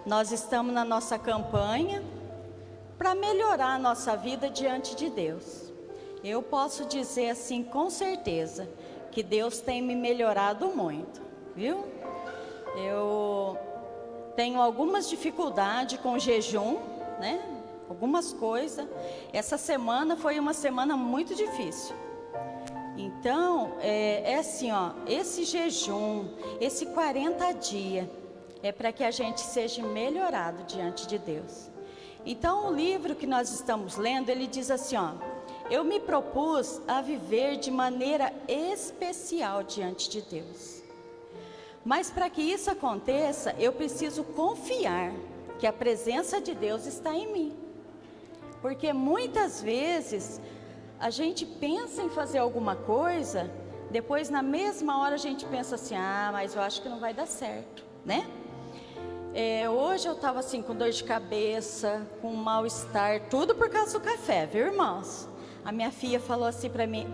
Nós estamos na nossa campanha para melhorar a nossa vida diante de Deus. Eu posso dizer assim com certeza que Deus tem me melhorado muito, viu? Eu tenho algumas dificuldades com o jejum, né? Algumas coisas. Essa semana foi uma semana muito difícil. Então, é assim, ó, esse jejum, esse 40 dias, é para que a gente seja melhorado diante de Deus. Então, o livro que nós estamos lendo, ele diz assim, ó: eu me propus a viver de maneira especial diante de Deus. Mas para que isso aconteça, eu preciso confiar que a presença de Deus está em mim. Porque muitas vezes a gente pensa em fazer alguma coisa, depois na mesma hora a gente pensa assim, mas eu acho que não vai dar certo, né? Hoje eu estava assim com dor de cabeça, com mal-estar, tudo por causa do café, viu, irmãos? A minha filha falou assim para mim,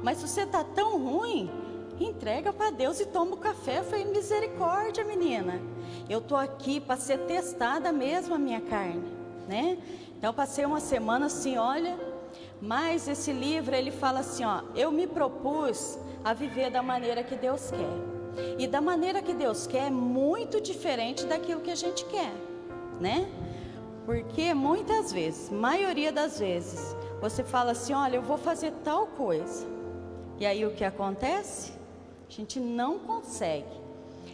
mas se você está tão ruim, entrega para Deus e toma o café. Eu falei, misericórdia, menina, eu estou aqui para ser testada mesmo a minha carne, né? Então passei uma semana assim, olha, mas esse livro ele fala assim, eu me propus a viver da maneira que Deus quer. E da maneira que Deus quer é muito diferente daquilo que a gente quer, né? Porque muitas vezes, maioria das vezes, você fala assim, olha, eu vou fazer tal coisa. E aí o que acontece? A gente não consegue.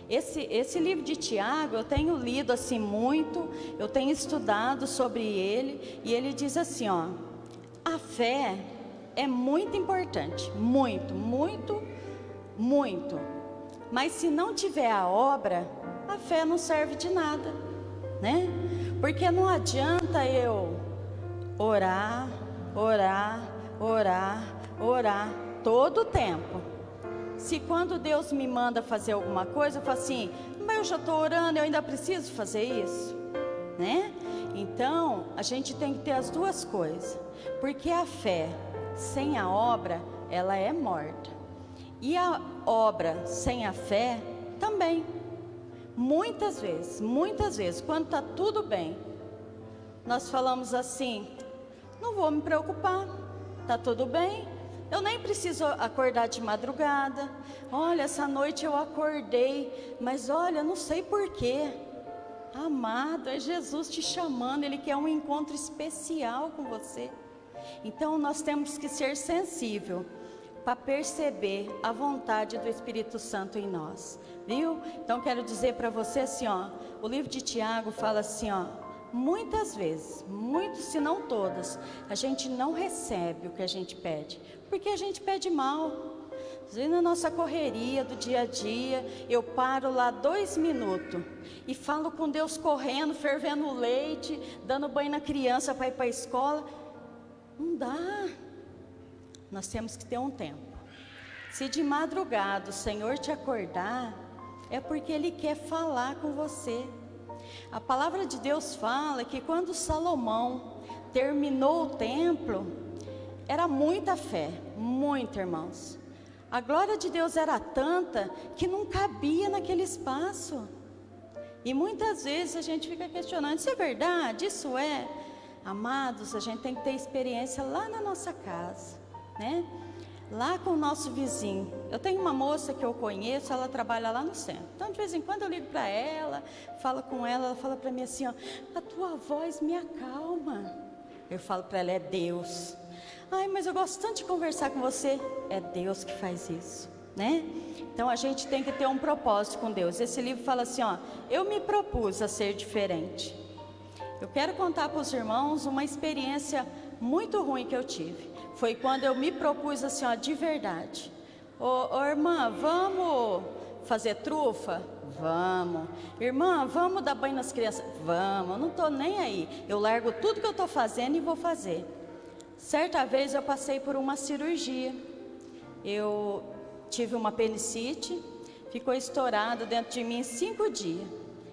Esse livro de Tiago, eu tenho lido assim muito, eu tenho estudado sobre ele, e ele diz assim, a fé é muito importante, muito, muito, muito. Mas se não tiver a obra, a fé não serve de nada, né? Porque não adianta eu orar todo o tempo. Se quando Deus me manda fazer alguma coisa, eu falo assim, mas eu já estou orando, eu ainda preciso fazer isso, né? Então, a gente tem que ter as duas coisas. Porque a fé sem a obra, ela é morta. E a obra sem a fé também. Muitas vezes, quando está tudo bem, nós falamos assim, não vou me preocupar, está tudo bem, eu nem preciso acordar de madrugada. Olha, essa noite eu acordei, mas olha, não sei porquê. Amado, é Jesus te chamando, Ele quer um encontro especial com você. Então nós temos que ser sensível para perceber a vontade do Espírito Santo em nós, viu? Então quero dizer para você assim, o livro de Tiago fala assim, muitas vezes, muitos, se não todas, a gente não recebe o que a gente pede, porque a gente pede mal. Às vezes na nossa correria do dia a dia, eu paro lá 2 minutos e falo com Deus correndo, fervendo o leite, dando banho na criança para ir para a escola. Não dá. Nós temos que ter um tempo. Se de madrugada o Senhor te acordar, é porque Ele quer falar com você. A palavra de Deus fala que quando Salomão terminou o templo, era muita fé, muita, irmãos. A glória de Deus era tanta que não cabia naquele espaço. E muitas vezes a gente fica questionando, isso é verdade? Isso é? Amados, a gente tem que ter experiência lá na nossa casa, né? Lá com o nosso vizinho. Eu tenho uma moça que eu conheço, ela trabalha lá no centro. Então de vez em quando eu ligo para ela, falo com ela, ela fala para mim assim, a tua voz me acalma. Eu falo para ela, é Deus. Ai, mas eu gosto tanto de conversar com você. É Deus que faz isso, né? Então a gente tem que ter um propósito com Deus. Esse livro fala assim, eu me propus a ser diferente. Eu quero contar para os irmãos uma experiência muito ruim que eu tive. Foi quando eu me propus assim, de verdade. Ô irmã, vamos fazer trufa? Vamos. Irmã, vamos dar banho nas crianças? Vamos. Eu não estou nem aí. Eu largo tudo que eu estou fazendo e vou fazer. Certa vez eu passei por uma cirurgia. Eu tive uma apendicite, ficou estourado dentro de mim 5 dias.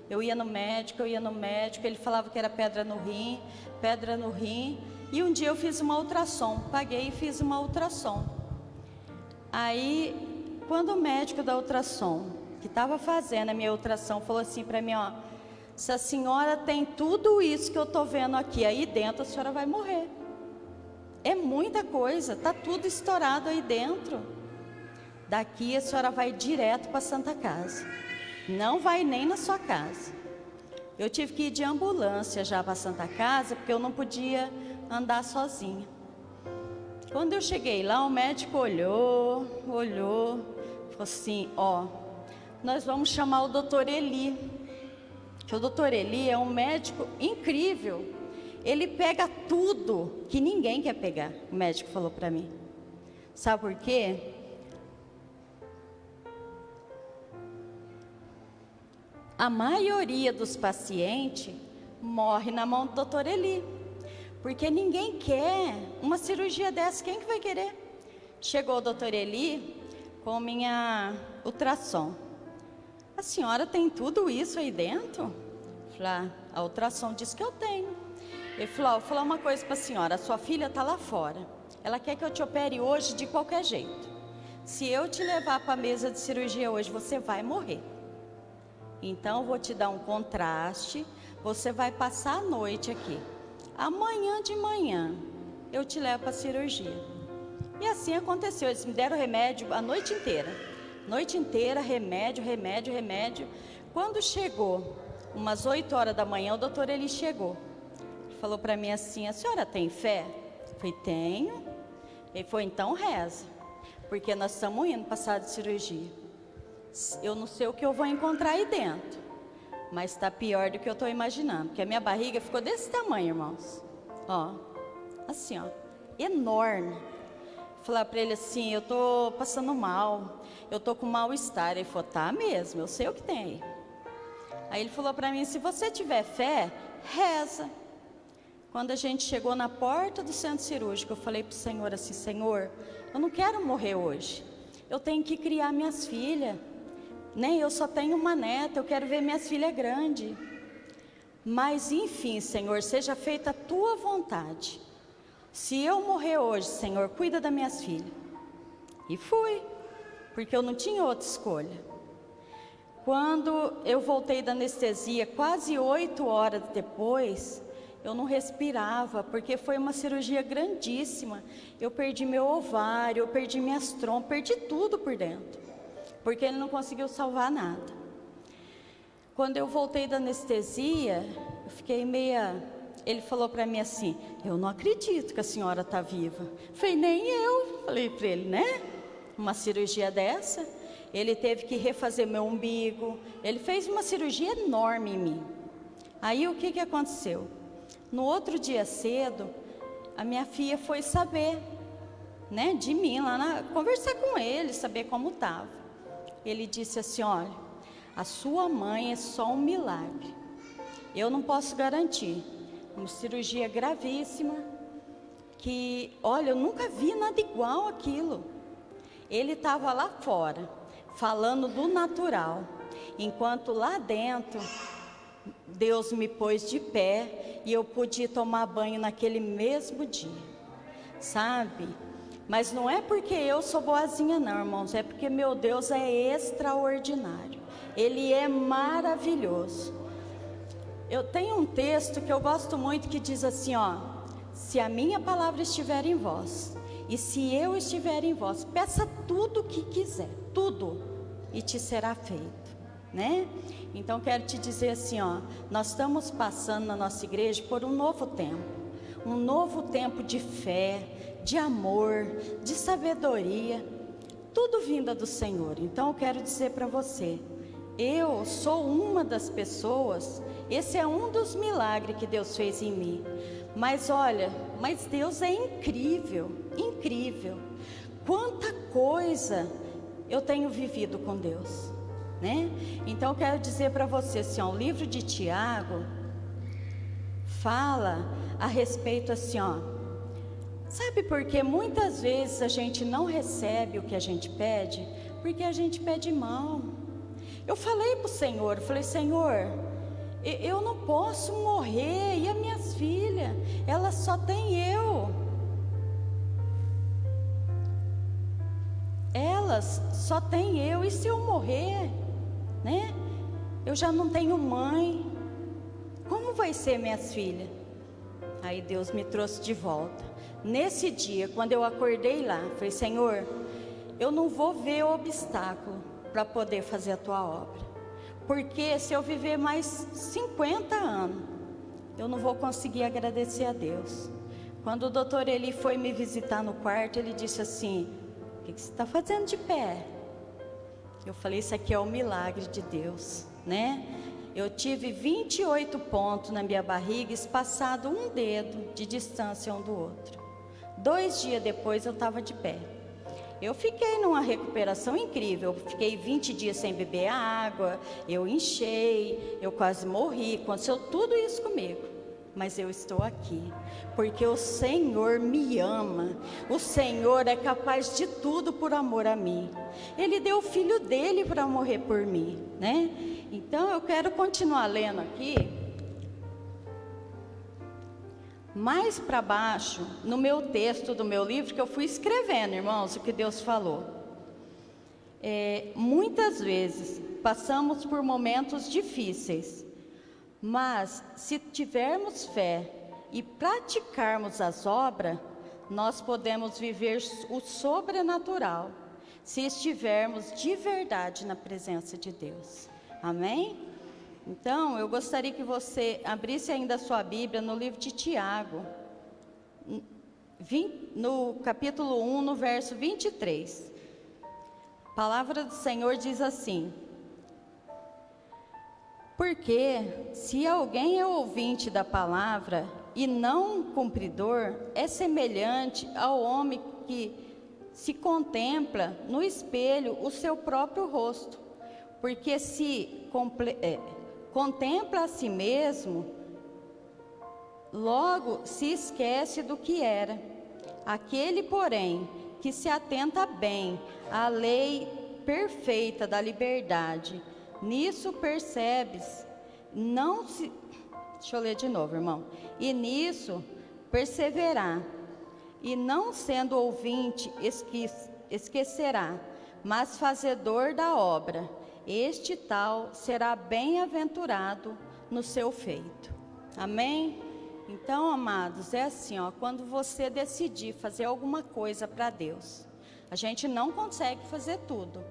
Eu ia no médico, ele falava que era pedra no rim. E um dia eu fiz uma ultrassom, paguei e fiz uma ultrassom. Aí, quando o médico da ultrassom, que estava fazendo a minha ultrassom, falou assim para mim, se a senhora tem tudo isso que eu estou vendo aqui, aí dentro a senhora vai morrer. É muita coisa, está tudo estourado aí dentro. Daqui a senhora vai direto para a Santa Casa, não vai nem na sua casa. Eu tive que ir de ambulância já para a Santa Casa, porque eu não podia andar sozinha. Quando eu cheguei lá, o médico olhou, falou assim, ó, nós vamos chamar o doutor Eli, que o doutor Eli é um médico incrível, ele pega tudo que ninguém quer pegar, o médico falou para mim. Sabe por quê? A maioria dos pacientes morre na mão do doutor Eli, porque ninguém quer uma cirurgia dessa, quem que vai querer? Chegou o doutor Eli com minha ultrassom. A senhora tem tudo isso aí dentro? Falei, a ultrassom diz que eu tenho. Ele falou, vou falar uma coisa para a senhora, a sua filha está lá fora, ela quer que eu te opere hoje de qualquer jeito. Se eu te levar para a mesa de cirurgia hoje, você vai morrer. Então, eu vou te dar um contraste, você vai passar a noite aqui. Amanhã de manhã, eu te levo para a cirurgia. E assim aconteceu, eles me deram remédio a noite inteira. Noite inteira, remédio. Quando chegou, umas 8 horas da manhã, o doutor Eli chegou. Ele falou para mim assim, a senhora tem fé? Eu falei, tenho. Ele falou, então reza, porque nós estamos indo para a sala de cirurgia. Eu não sei o que eu vou encontrar aí dentro, mas está pior do que eu estou imaginando, porque a minha barriga ficou desse tamanho, irmãos, ó, assim, ó, enorme. Falar para ele assim, eu estou passando mal, eu estou com mal-estar. Ele falou, tá mesmo, eu sei o que tem aí. Aí ele falou para mim, se você tiver fé, reza. Quando a gente chegou na porta do centro cirúrgico, eu falei para o Senhor assim, Senhor, eu não quero morrer hoje, eu tenho que criar minhas filhas, né? Eu só tenho uma neta, eu quero ver minhas filhas grandes. Mas enfim, Senhor, seja feita a tua vontade. Se eu morrer hoje, Senhor, cuida das minhas filhas. E fui, porque eu não tinha outra escolha. Quando eu voltei da anestesia, quase 8 horas depois, eu não respirava, porque foi uma cirurgia grandíssima. Eu perdi meu ovário, eu perdi minhas trompas, perdi tudo por dentro, porque ele não conseguiu salvar nada. Quando eu voltei da anestesia, eu fiquei meia... Ele falou para mim assim, eu não acredito que a senhora está viva. Falei, nem eu. Falei para ele, né? Uma cirurgia dessa, ele teve que refazer meu umbigo, ele fez uma cirurgia enorme em mim. Aí o que aconteceu? No outro dia cedo, a minha filha foi saber, né, de mim, conversar com ele, saber como estava. Ele disse assim, olha, a sua mãe é só um milagre, eu não posso garantir, uma cirurgia gravíssima, que, olha, eu nunca vi nada igual aquilo. Ele estava lá fora, falando do natural, enquanto lá dentro, Deus me pôs de pé, e eu podia tomar banho naquele mesmo dia, sabe? Mas não é porque eu sou boazinha não, irmãos, é porque meu Deus é extraordinário, Ele é maravilhoso. Eu tenho um texto que eu gosto muito que diz assim, ó, se a minha palavra estiver em vós, e se eu estiver em vós, peça tudo o que quiser, tudo, e te será feito, né? Então quero te dizer assim, ó, nós estamos passando na nossa igreja por um novo tempo de fé, de amor, de sabedoria, tudo vinda do Senhor. Então eu quero dizer para você, eu sou uma das pessoas, esse é um dos milagres que Deus fez em mim. Mas olha, mas Deus é incrível, incrível. Quanta coisa eu tenho vivido com Deus, né? Então eu quero dizer para você assim, ó, o livro de Tiago fala a respeito assim, ó, sabe por que muitas vezes a gente não recebe o que a gente pede? Porque a gente pede mal. Eu falei para o Senhor, eu falei, Senhor, eu não posso morrer, e as minhas filhas, elas só têm eu. Elas só têm eu, e se eu morrer, né? Eu já não tenho mãe, vai ser, minhas filhas? Aí Deus me trouxe de volta. Nesse dia, quando eu acordei lá, falei: Senhor, eu não vou ver obstáculo para poder fazer a tua obra, porque se eu viver mais 50 anos, eu não vou conseguir agradecer a Deus. Quando o doutor Eli foi me visitar no quarto, ele disse assim: o que você está fazendo de pé? Eu falei: isso aqui é o milagre de Deus, né? Eu tive 28 pontos na minha barriga, espaçado um dedo de distância um do outro. 2 dias depois eu estava de pé. Eu fiquei numa recuperação incrível. Eu fiquei 20 dias sem beber água, eu inchei, eu quase morri. Aconteceu tudo isso comigo. Mas eu estou aqui, porque o Senhor me ama. O Senhor é capaz de tudo por amor a mim. Ele deu o filho dele para morrer por mim, né? Então eu quero continuar lendo aqui. Mais para baixo, no meu texto do meu livro, que eu fui escrevendo, irmãos, o que Deus falou. Muitas vezes passamos por momentos difíceis, mas se tivermos fé e praticarmos as obras, nós podemos viver o sobrenatural, se estivermos de verdade na presença de Deus. Amém? Então, eu gostaria que você abrisse ainda a sua Bíblia no livro de Tiago, no capítulo 1, no verso 23. A palavra do Senhor diz assim: porque se alguém é ouvinte da palavra e não cumpridor, é semelhante ao homem que se contempla no espelho o seu próprio rosto, porque se contempla a si mesmo, logo se esquece do que era. Aquele, porém, que se atenta bem à lei perfeita da liberdade, nisso percebes, deixa eu ler de novo, irmão. E nisso perseverar, e não sendo ouvinte esquecerá, mas fazedor da obra, este tal será bem-aventurado no seu feito. Amém? Então, amados, é assim, ó, quando você decidir fazer alguma coisa para Deus, a gente não consegue fazer tudo.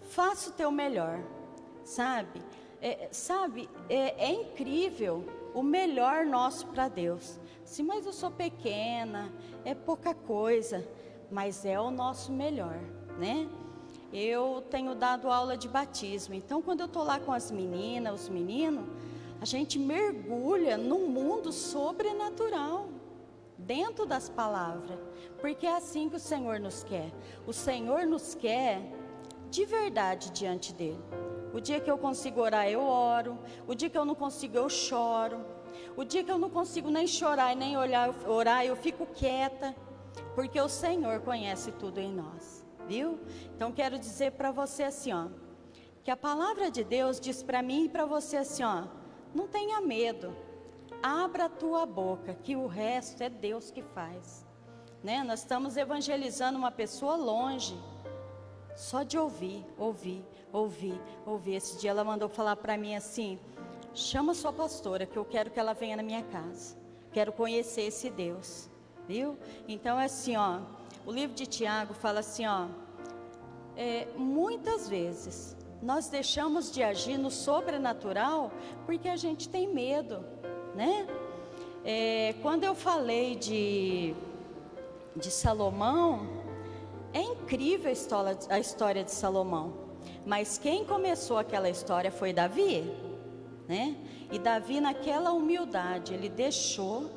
Faça o teu melhor, sabe? É incrível o melhor nosso para Deus. Sim, mas eu sou pequena, é pouca coisa, mas é o nosso melhor, né? Eu tenho dado aula de batismo, então quando eu estou lá com as meninas, os meninos, a gente mergulha num mundo sobrenatural, dentro das palavras, porque é assim que o Senhor nos quer. O Senhor nos quer de verdade diante dele. O dia que eu consigo orar, eu oro. O dia que eu não consigo, eu choro. O dia que eu não consigo nem chorar e nem orar, eu fico quieta, porque o Senhor conhece tudo em nós. Viu? Então quero dizer para você assim, ó, que a palavra de Deus diz para mim e para você assim, ó, não tenha medo, abra a tua boca, que o resto é Deus que faz, né? Nós estamos evangelizando uma pessoa longe, só de ouvir. Esse dia ela mandou falar para mim assim: chama sua pastora, que eu quero que ela venha na minha casa, quero conhecer esse Deus, viu? Então é assim, ó, o livro de Tiago fala assim, ó, muitas vezes nós deixamos de agir no sobrenatural porque a gente tem medo, né? Quando eu falei de Salomão, é incrível a história de Salomão, mas quem começou aquela história foi Davi, né? E Davi, naquela humildade, ele deixou,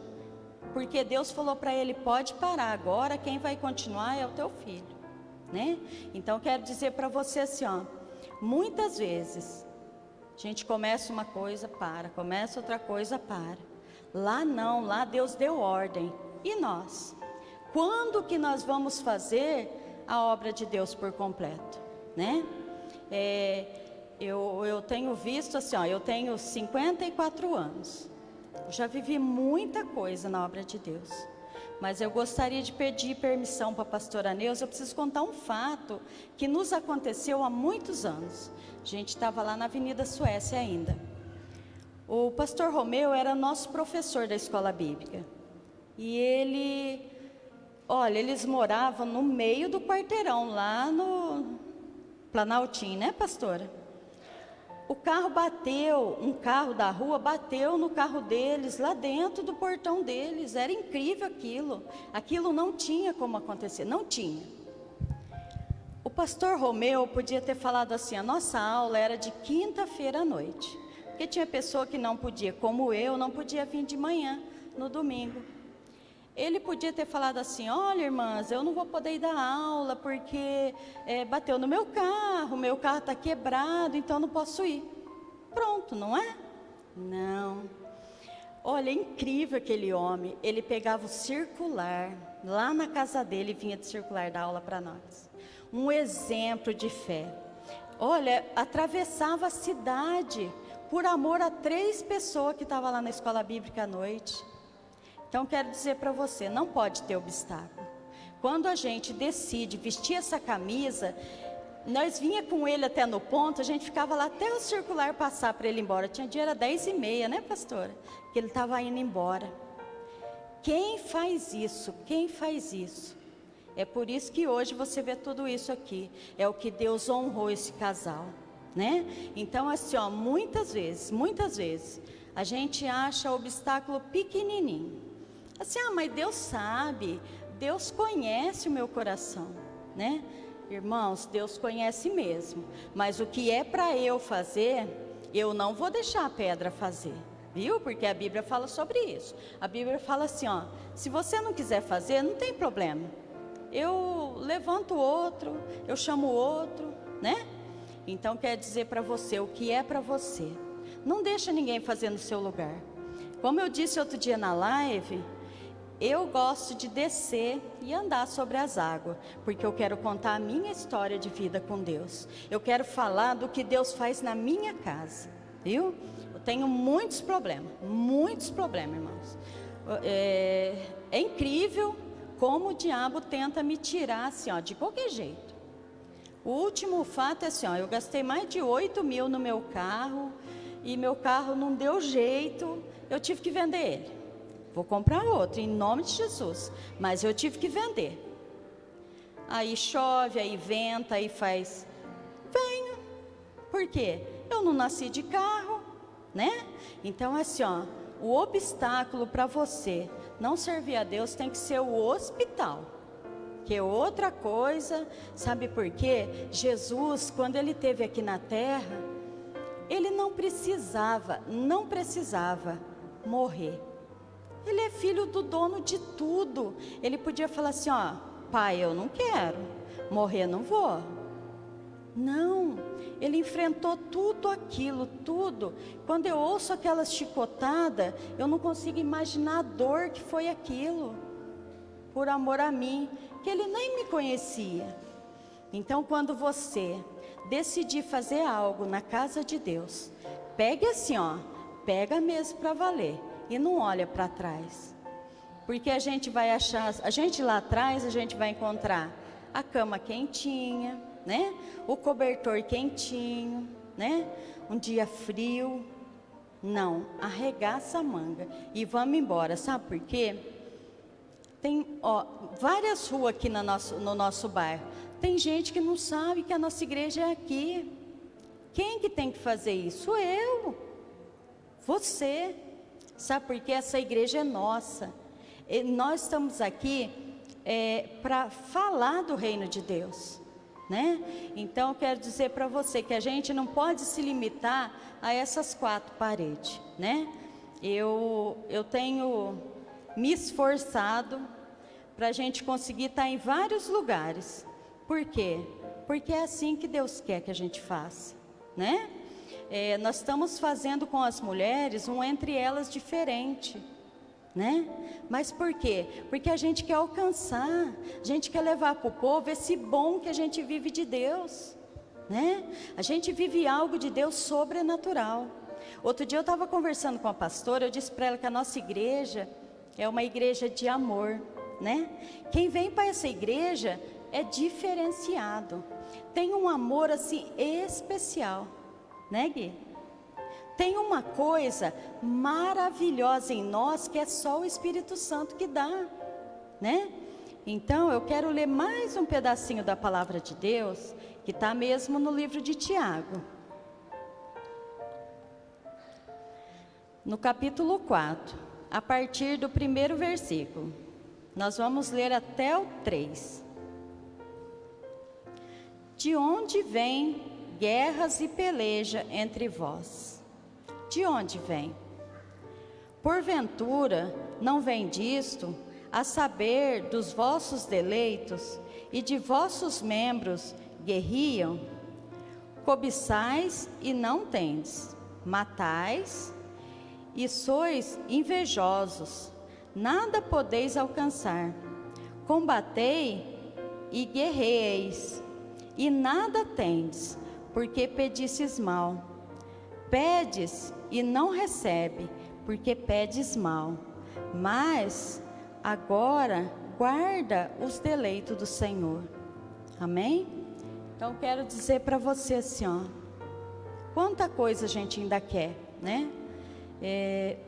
porque Deus falou para ele: pode parar agora, quem vai continuar é o teu filho, né? Então quero dizer para você assim, ó, muitas vezes a gente começa uma coisa, começa outra coisa, lá não, lá Deus deu ordem. E nós? Quando que nós vamos fazer a obra de Deus por completo, né? Eu tenho visto assim, ó, eu tenho 54 anos, já vivi muita coisa na obra de Deus, mas eu gostaria de pedir permissão para a pastora Neuza. Eu preciso contar um fato que nos aconteceu há muitos anos. A gente estava lá na Avenida Suécia ainda. O pastor Romeu era nosso professor da escola bíblica. E eles moravam no meio do quarteirão, lá no Planaltim, né, pastora? O carro bateu, um carro da rua bateu no carro deles, lá dentro do portão deles. Era incrível aquilo. Aquilo não tinha como acontecer, não tinha. O pastor Romeu podia ter falado assim, a nossa aula era de quinta-feira à noite. Porque tinha pessoa que não podia, como eu, não podia vir de manhã, no domingo. Ele podia ter falado assim, olha irmãs, eu não vou poder ir dar aula porque bateu no meu carro está quebrado, então não posso ir. Pronto, não é? Não. Olha, é incrível aquele homem, ele pegava o circular, lá na casa dele, vinha de circular dar aula para nós. Um exemplo de fé. Olha, atravessava a cidade por amor a 3 pessoas que estavam lá na escola bíblica à noite. Então, quero dizer para você, não pode ter obstáculo. Quando a gente decide vestir essa camisa, nós vinha com ele até no ponto, a gente ficava lá até o circular passar para ele ir embora. Tinha dia, era 10h30, né, pastora? Que ele estava indo embora. Quem faz isso? Quem faz isso? É por isso que hoje você vê tudo isso aqui. É o que Deus honrou esse casal, né? Então, assim, muitas vezes, a gente acha o obstáculo pequenininho. Assim, mas Deus sabe, Deus conhece o meu coração, né? Irmãos, Deus conhece mesmo, mas o que é para eu fazer, eu não vou deixar a pedra fazer, viu? Porque a Bíblia fala sobre isso. A Bíblia fala assim, se você não quiser fazer, não tem problema. Eu levanto outro, eu chamo outro, né? Então quer dizer para você, o que é para você. Não deixa ninguém fazer no seu lugar. Como eu disse outro dia na live, eu gosto de descer e andar sobre as águas, porque eu quero contar a minha história de vida com Deus. Eu quero falar do que Deus faz na minha casa, viu? Eu tenho muitos problemas, irmãos. É incrível como o diabo tenta me tirar assim, de qualquer jeito. O último fato é assim, eu gastei mais de 8.000 no meu carro, e meu carro não deu jeito, eu tive que vender ele. Vou comprar outro, em nome de Jesus. Mas eu tive que vender. Aí chove, aí venta, aí faz. Venho. Por quê? Eu não nasci de carro, né? Então, assim, o obstáculo para você não servir a Deus tem que ser o hospital. Que é outra coisa, sabe por quê? Jesus, quando ele esteve aqui na terra, ele não precisava morrer. Ele é filho do dono de tudo. Ele podia falar assim, pai, eu não quero, morrer não vou. Não, ele enfrentou tudo aquilo, tudo. Quando eu ouço aquelas chicotadas, eu não consigo imaginar a dor que foi aquilo. Por amor a mim, que ele nem me conhecia. Então, quando você decidir fazer algo na casa de Deus, pegue assim, pega mesmo para valer. E não olha para trás, porque a gente vai achar, a gente lá atrás, a gente vai encontrar a cama quentinha, né? O cobertor quentinho, né? Um dia frio. Não, arregaça a manga e vamos embora, sabe por quê? Tem várias ruas aqui no nosso bairro. Tem gente que não sabe que a nossa igreja é aqui. Quem que tem que fazer isso? Eu, você. Sabe por quê? Essa igreja é nossa. E nós estamos aqui para falar do reino de Deus, né? Então, eu quero dizer para você que a gente não pode se limitar a essas 4 paredes, né? Eu tenho me esforçado para a gente conseguir estar em vários lugares. Por quê? Porque é assim que Deus quer que a gente faça, né? Nós estamos fazendo com as mulheres um entre elas diferente, né? Mas por quê? Porque a gente quer alcançar, a gente quer levar para o povo esse bom que a gente vive de Deus, né? A gente vive algo de Deus sobrenatural. Outro dia eu estava conversando com a pastora, eu disse para ela que a nossa igreja é uma igreja de amor, né? Quem vem para essa igreja é diferenciado, tem um amor assim especial. Né, Gui? Tem uma coisa maravilhosa em nós que é só o Espírito Santo que dá, né? Então eu quero ler mais um pedacinho da palavra de Deus, que está mesmo no livro de Tiago. No capítulo 4, a partir do 1º versículo. Nós vamos ler até o 3. De onde vêm guerras e peleja entre vós? De onde vem? Porventura, não vem disto, a saber dos vossos deleitos, e de vossos membros guerriam? Cobiçais e não tendes, matais e sois invejosos, nada podeis alcançar. Combatei e guerreeis, e nada tendes, porque pedistes mal. Pedes e não recebe, porque pedes mal. Mas agora guarda os deleitos do Senhor. Amém? Então quero dizer para você assim, ó, quanta coisa a gente ainda quer, né?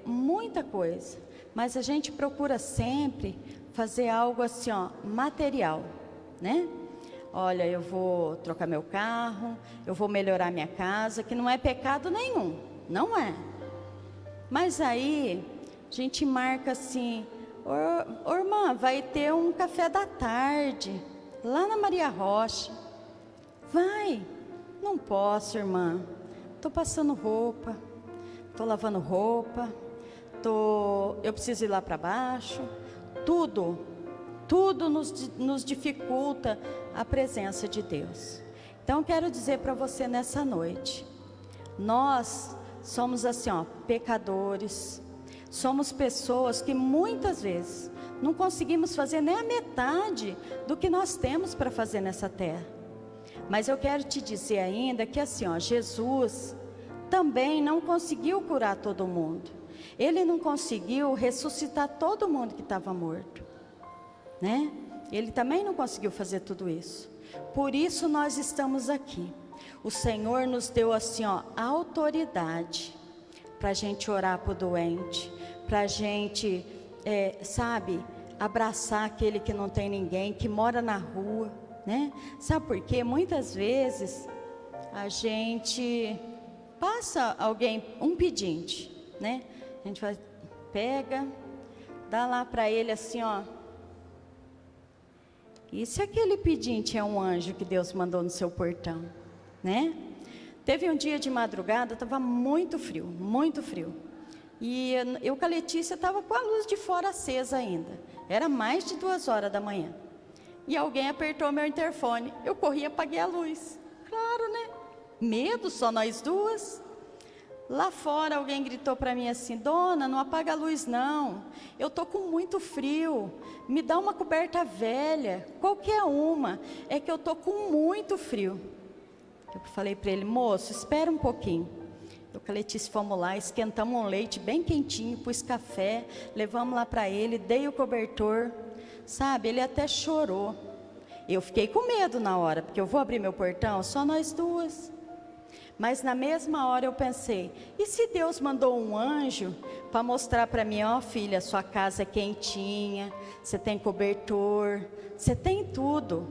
Muita coisa, mas a gente procura sempre fazer algo assim, ó, material, né? Olha, eu vou trocar meu carro, eu vou melhorar minha casa, que não é pecado nenhum, não é. Mas aí a gente marca assim, ô irmã, vai ter um café da tarde lá na Maria Rocha. Vai. Não posso, irmã, estou passando roupa, estou lavando roupa, eu preciso ir lá para baixo. Tudo nos dificulta a presença de Deus. Então quero dizer para você nessa noite, nós somos assim, ó, pecadores, somos pessoas que muitas vezes não conseguimos fazer nem a metade do que nós temos para fazer nessa terra. Mas eu quero te dizer ainda que assim, ó, Jesus também não conseguiu curar todo mundo. Ele não conseguiu ressuscitar todo mundo que estava morto, né? Ele também não conseguiu fazer tudo isso. Por isso nós estamos aqui. O Senhor nos deu assim, ó, autoridade para a gente orar para o doente, para a gente, sabe, abraçar aquele que não tem ninguém, que mora na rua, né? Sabe por quê? Muitas vezes a gente passa alguém, um pedinte, né? A gente pega, dá lá para ele assim, ó. E se aquele pedinte é um anjo que Deus mandou no seu portão, né? Teve um dia de madrugada, estava muito frio, muito frio. E eu com a Letícia estava com a luz de fora acesa ainda. Era mais de 2 horas da manhã. E alguém apertou meu interfone. Eu corri e apaguei a luz. Claro, né? Medo, só nós duas. Lá fora alguém gritou para mim assim: dona, não apaga a luz não, eu estou com muito frio, me dá uma coberta velha, qualquer uma, é que eu estou com muito frio. Eu falei para ele: moço, espera um pouquinho. Eu com a Letícia fomos lá, esquentamos um leite bem quentinho, pus café, levamos lá para ele, dei o cobertor, sabe, ele até chorou. Eu fiquei com medo na hora, porque eu vou abrir meu portão, só nós duas. Mas na mesma hora eu pensei, e se Deus mandou um anjo para mostrar para mim: ó filha, sua casa é quentinha, você tem cobertor, você tem tudo.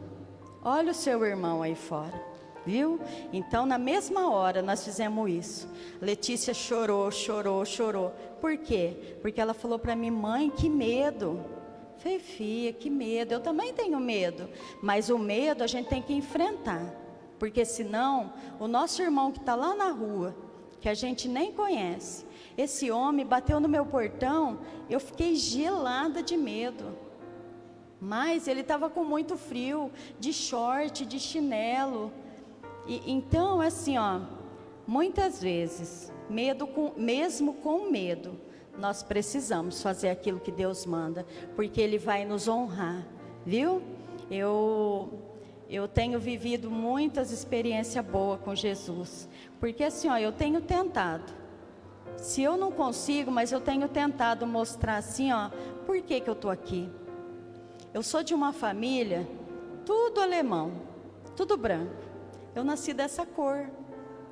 Olha o seu irmão aí fora, viu? Então na mesma hora nós fizemos isso. Letícia chorou. Por quê? Porque ela falou para mim: mãe, que medo. Falei: filha, que medo, eu também tenho medo. Mas o medo a gente tem que enfrentar. Porque senão, o nosso irmão que está lá na rua, que a gente nem conhece, esse homem bateu no meu portão, eu fiquei gelada de medo. Mas ele estava com muito frio, de short, de chinelo. Então, assim, ó, muitas vezes, mesmo com medo, nós precisamos fazer aquilo que Deus manda, porque Ele vai nos honrar, viu? Eu tenho vivido muitas experiências boas com Jesus, porque assim, ó, eu tenho tentado, se eu não consigo, mas eu tenho tentado mostrar assim, ó, por que eu estou aqui. Eu sou de uma família, tudo alemão, tudo branco, eu nasci dessa cor,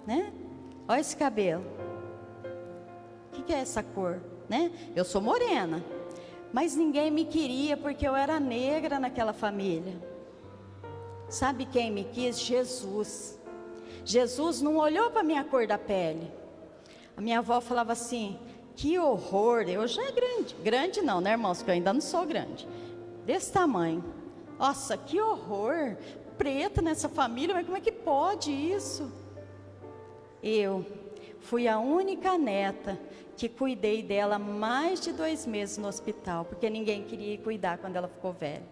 né? Olha esse cabelo, que é essa cor, né? Eu sou morena, mas ninguém me queria porque eu era negra naquela família. Sabe quem me quis? Jesus. Jesus não olhou para a minha cor da pele. A minha avó falava assim, que horror, eu já é grande não, né, irmãos, que eu ainda não sou grande, desse tamanho. Nossa, que horror, preta nessa família, mas como é que pode isso? Eu fui a única neta que cuidei dela mais de 2 meses no hospital, porque ninguém queria ir cuidar quando ela ficou velha,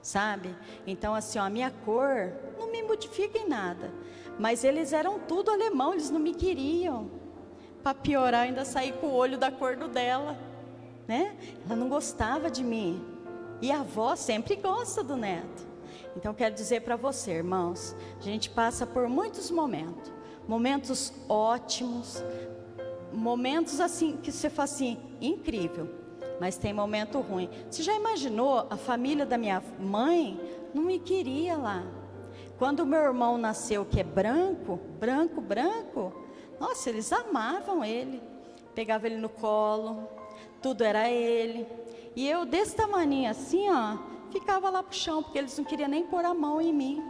sabe? Então assim, ó, a minha cor não me modifica em nada, mas eles eram tudo alemão, eles não me queriam. Para piorar, ainda saí com o olho da cor do dela, né? Ela não gostava de mim, e a avó sempre gosta do neto. Então quero dizer para você, irmãos, a gente passa por muitos momentos ótimos, momentos assim, que você fala assim, incrível, mas tem momento ruim. Você já imaginou, a família da minha mãe não me queria lá. Quando meu irmão nasceu, que é branco, nossa, eles amavam ele, pegavam ele no colo, tudo era ele. E eu desse tamaninho assim, ó, ficava lá pro chão, porque eles não queriam nem pôr a mão em mim.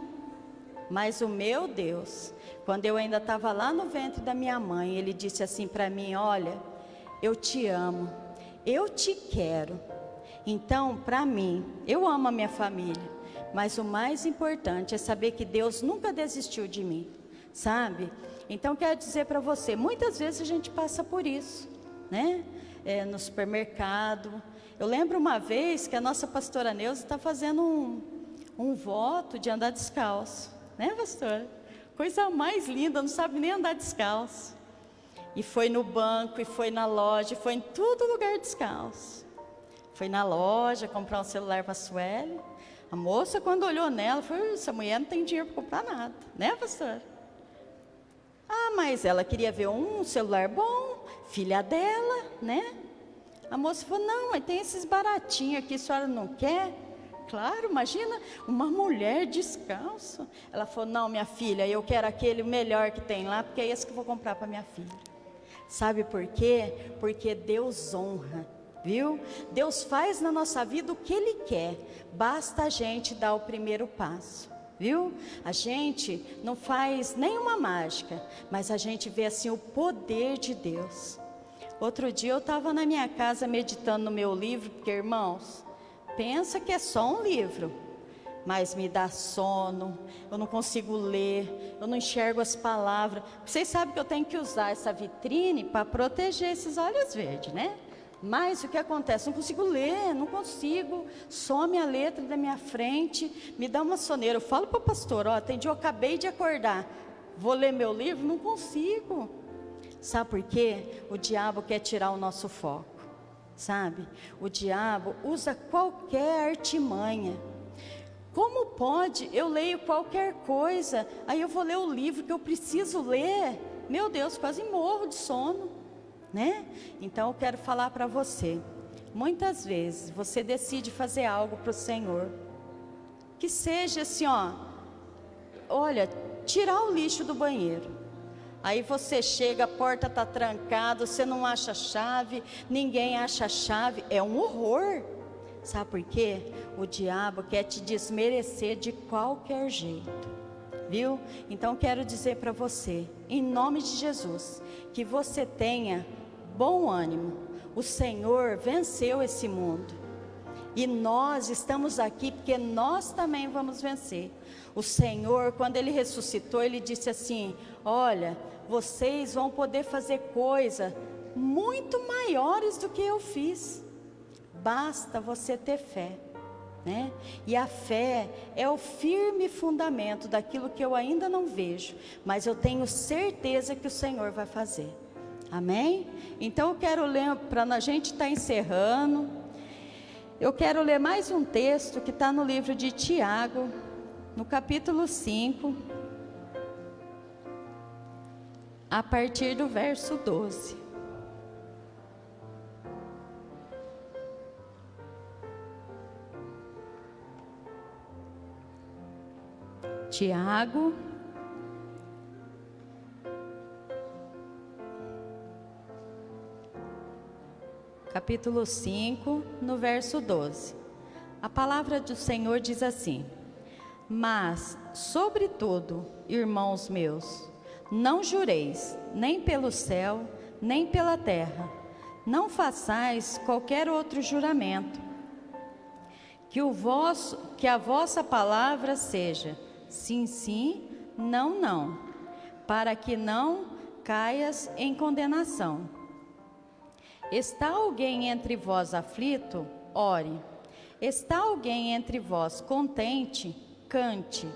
Mas o meu Deus, quando eu ainda estava lá no ventre da minha mãe, Ele disse assim para mim, olha, eu te amo, eu te quero. Então, para mim, eu amo a minha família, mas o mais importante é saber que Deus nunca desistiu de mim, sabe? Então, quero dizer para você, muitas vezes a gente passa por isso, né? No supermercado. Eu lembro uma vez que a nossa pastora Neuza está fazendo um voto de andar descalço, né, pastora? Coisa mais linda, não sabe nem andar descalço. E foi no banco, e foi na loja, foi em todo lugar descalço. Foi na loja comprar um celular para a Sueli. A moça, quando olhou nela, falou, essa mulher não tem dinheiro para comprar nada, né, pastora? Ah, mas ela queria ver um celular bom, filha dela, né? A moça falou, não, mas tem esses baratinhos aqui, a senhora não quer? Claro, imagina, uma mulher descalça. Ela falou, não, minha filha, eu quero aquele melhor que tem lá, porque é esse que eu vou comprar para minha filha. Sabe por quê? Porque Deus honra, viu? Deus faz na nossa vida o que Ele quer, basta a gente dar o primeiro passo. Viu? A gente não faz nenhuma mágica, mas a gente vê assim o poder de Deus. Outro dia eu estava na minha casa meditando no meu livro, porque irmãos, pensa que é só um livro, mas me dá sono, eu não consigo ler, eu não enxergo as palavras. Vocês sabem que eu tenho que usar essa vitrine para proteger esses olhos verdes, né? Mas o que acontece? Não consigo ler, não consigo, some a letra da minha frente, me dá uma soneira. Eu falo para o pastor, ó, tem dia eu acabei de acordar, vou ler meu livro, não consigo. Sabe por quê? O diabo quer tirar o nosso foco, sabe? O diabo usa qualquer artimanha. Como pode? Eu leio qualquer coisa, aí eu vou ler o livro que eu preciso ler. Meu Deus, quase morro de sono. Né? Então eu quero falar para você, muitas vezes você decide fazer algo para o Senhor, que seja assim, ó, olha, tirar o lixo do banheiro, aí você chega, a porta está trancada, você não acha a chave, ninguém acha a chave, é um horror, sabe por quê? O diabo quer te desmerecer de qualquer jeito, viu? Então quero dizer para você, em nome de Jesus, que você tenha bom ânimo. O Senhor venceu esse mundo e nós estamos aqui porque nós também vamos vencer. O Senhor, quando Ele ressuscitou, Ele disse assim, olha, vocês vão poder fazer coisas muito maiores do que eu fiz, basta você ter fé, né? E a fé é o firme fundamento daquilo que eu ainda não vejo, mas eu tenho certeza que o Senhor vai fazer. Amém? Então eu quero ler, para a gente estar encerrando, eu quero ler mais um texto que está no livro de Tiago, no capítulo 5, a partir do verso 12. Tiago, capítulo 5, no verso 12. A palavra do Senhor diz assim: mas, sobretudo, irmãos meus, não jureis, nem pelo céu, nem pela terra, não façais qualquer outro juramento, que a vossa palavra seja sim, sim, não, não, para que não caias em condenação. Está alguém entre vós aflito? Ore. Está alguém entre vós contente? Cante.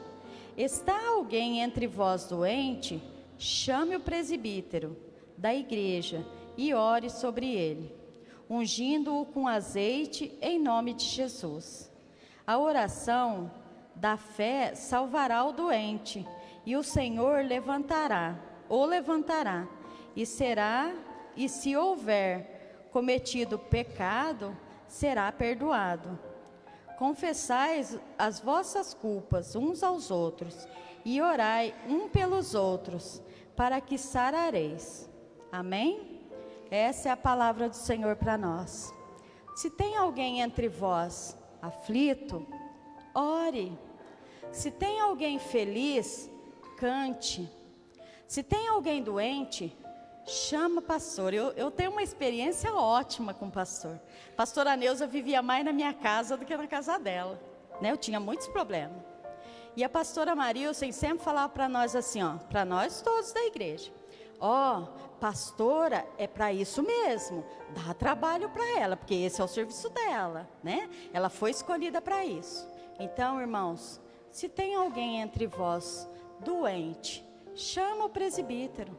Está alguém entre vós doente? Chame o presbítero da igreja e ore sobre ele, ungindo-o com azeite em nome de Jesus. A oração da fé salvará o doente, e o Senhor levantará, e se houver cometido pecado, será perdoado. Confessais as vossas culpas uns aos outros, e orai um pelos outros, para que sarareis. Amém? Essa é a palavra do Senhor para nós. Se tem alguém entre vós aflito, ore. Se tem alguém feliz, cante. Se tem alguém doente, chama pastor. Eu tenho uma experiência ótima com o pastor. Pastora Neuza vivia mais na minha casa do que na casa dela, né? Eu tinha muitos problemas. E a pastora Marilson sempre falava para nós assim, ó, para nós todos da igreja: ó, pastora é para isso mesmo, dá trabalho para ela, porque esse é o serviço dela, né? Ela foi escolhida para isso. Então, irmãos, se tem alguém entre vós doente, chama o presbítero.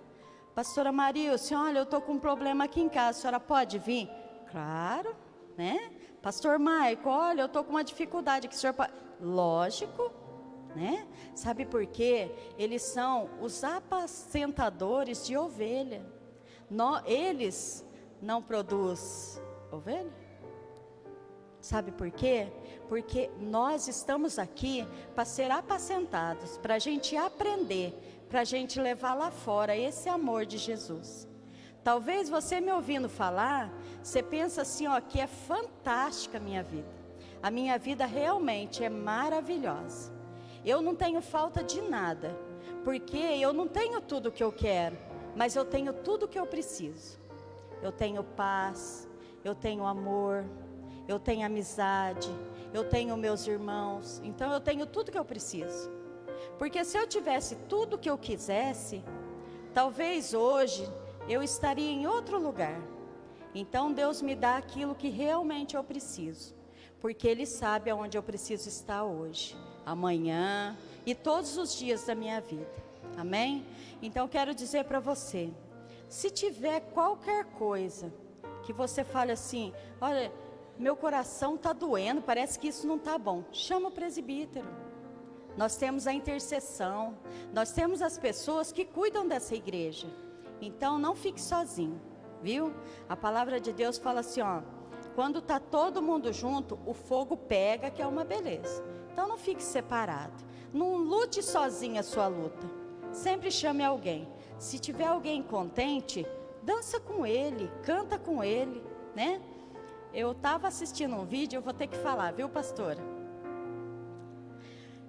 Pastora Marilson, olha, eu estou com um problema aqui em casa, a senhora pode vir? Claro, né? Pastor Maico, olha, eu estou com uma dificuldade aqui, o senhor pode? Lógico, né? Sabe por quê? Eles são os apacentadores de ovelha. Eles não produzem ovelha. Sabe por quê? Porque nós estamos aqui para ser apacentados, para a gente aprender, para a gente levar lá fora esse amor de Jesus. Talvez você me ouvindo falar, você pensa assim, ó, que é fantástica a minha vida. A minha vida realmente é maravilhosa. Eu não tenho falta de nada, porque eu não tenho tudo o que eu quero, mas eu tenho tudo o que eu preciso. Eu tenho paz, eu tenho amor, eu tenho amizade, eu tenho meus irmãos, então eu tenho tudo que eu preciso. Porque se eu tivesse tudo o que eu quisesse, talvez hoje eu estaria em outro lugar. Então Deus me dá aquilo que realmente eu preciso, porque Ele sabe aonde eu preciso estar hoje, amanhã e todos os dias da minha vida. Amém? Então quero dizer para você, se tiver qualquer coisa que você fale assim, olha, meu coração está doendo, parece que isso não está bom, chama o presbítero. Nós temos a intercessão, nós temos as pessoas que cuidam dessa igreja. Então não fique sozinho, viu? A palavra de Deus fala assim, ó, quando está todo mundo junto, o fogo pega, que é uma beleza. Então não fique separado, não lute sozinho a sua luta, sempre chame alguém. Se tiver alguém contente, dança com ele, canta com ele, né? Eu estava assistindo um vídeo, eu vou ter que falar, viu, pastora?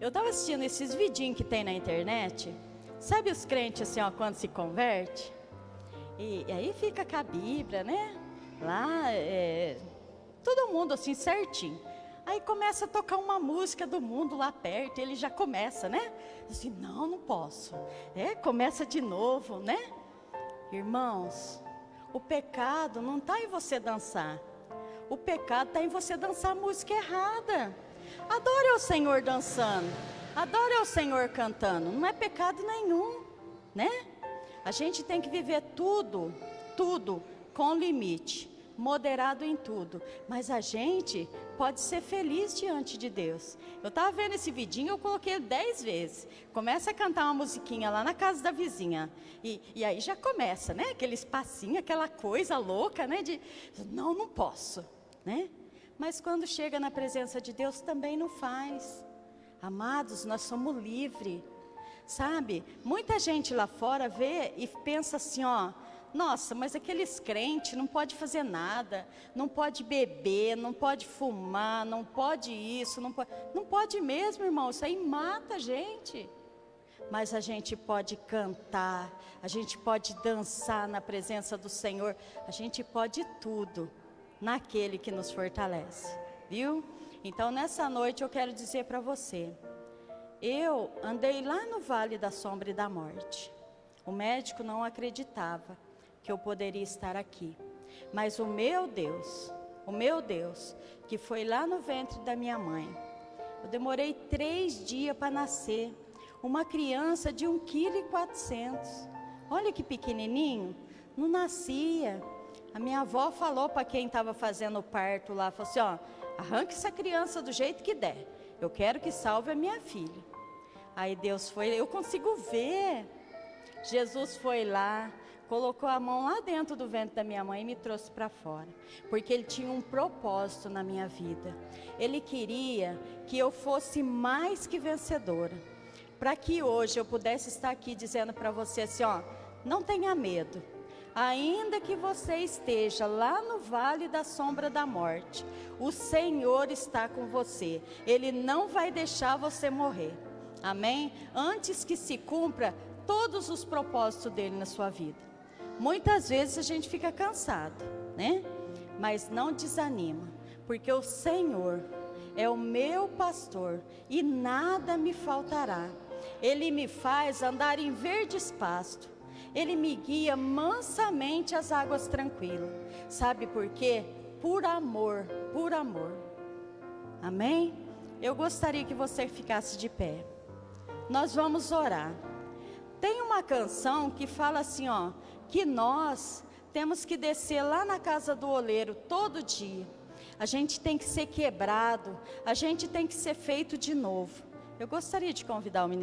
Eu estava assistindo esses vidinhos que tem na internet. Sabe os crentes assim, ó, quando se converte? E aí fica com a Bíblia, né? Lá, todo mundo assim, certinho. Aí começa a tocar uma música do mundo lá perto, ele já começa, né? Assim, não posso. Começa de novo, né? Irmãos, o pecado não está em você dançar. O pecado está em você dançar a música errada. Adore ao Senhor dançando, adore ao Senhor cantando, não é pecado nenhum, né? A gente tem que viver tudo com limite, moderado em tudo, mas a gente pode ser feliz diante de Deus. Eu estava vendo esse vidinho, eu coloquei 10 vezes, começa a cantar uma musiquinha lá na casa da vizinha, e aí já começa, né? Aquele espacinho, aquela coisa louca, né? De, não posso, né? Mas quando chega na presença de Deus também não faz. Amados, nós somos livres, sabe? Muita gente lá fora vê e pensa assim, ó, nossa, mas aqueles crentes não pode fazer nada, não pode beber, não pode fumar, não pode isso, não pode mesmo, irmão, isso aí mata a gente. Mas a gente pode cantar, a gente pode dançar na presença do Senhor, a gente pode tudo naquele que nos fortalece, viu? Então nessa noite eu quero dizer para você, eu andei lá no vale da sombra e da morte. O médico não acreditava que eu poderia estar aqui. Mas o meu Deus, que foi lá no ventre da minha mãe, eu demorei 3 dias para nascer. Uma criança de 1,4 kg. Olha que pequenininho, não nascia. A minha avó falou para quem estava fazendo o parto lá, falou assim, ó, arranque essa criança do jeito que der. Eu quero que salve a minha filha. Aí Deus foi, eu consigo ver. Jesus foi lá, colocou a mão lá dentro do ventre da minha mãe e me trouxe para fora. Porque Ele tinha um propósito na minha vida. Ele queria que eu fosse mais que vencedora. Para que hoje eu pudesse estar aqui dizendo para você assim, ó, não tenha medo. Ainda que você esteja lá no vale da sombra da morte, o Senhor está com você. Ele não vai deixar você morrer. Amém? Antes que se cumpra todos os propósitos dele na sua vida. Muitas vezes a gente fica cansado, né? Mas não desanima, porque o Senhor é o meu pastor e nada me faltará. Ele me faz andar em verdes pastos. Ele me guia mansamente às águas tranquilas. Sabe por quê? Por amor, por amor. Amém? Eu gostaria que você ficasse de pé. Nós vamos orar. Tem uma canção que fala assim, ó, que nós temos que descer lá na casa do oleiro todo dia. A gente tem que ser quebrado, a gente tem que ser feito de novo. Eu gostaria de convidar o ministro.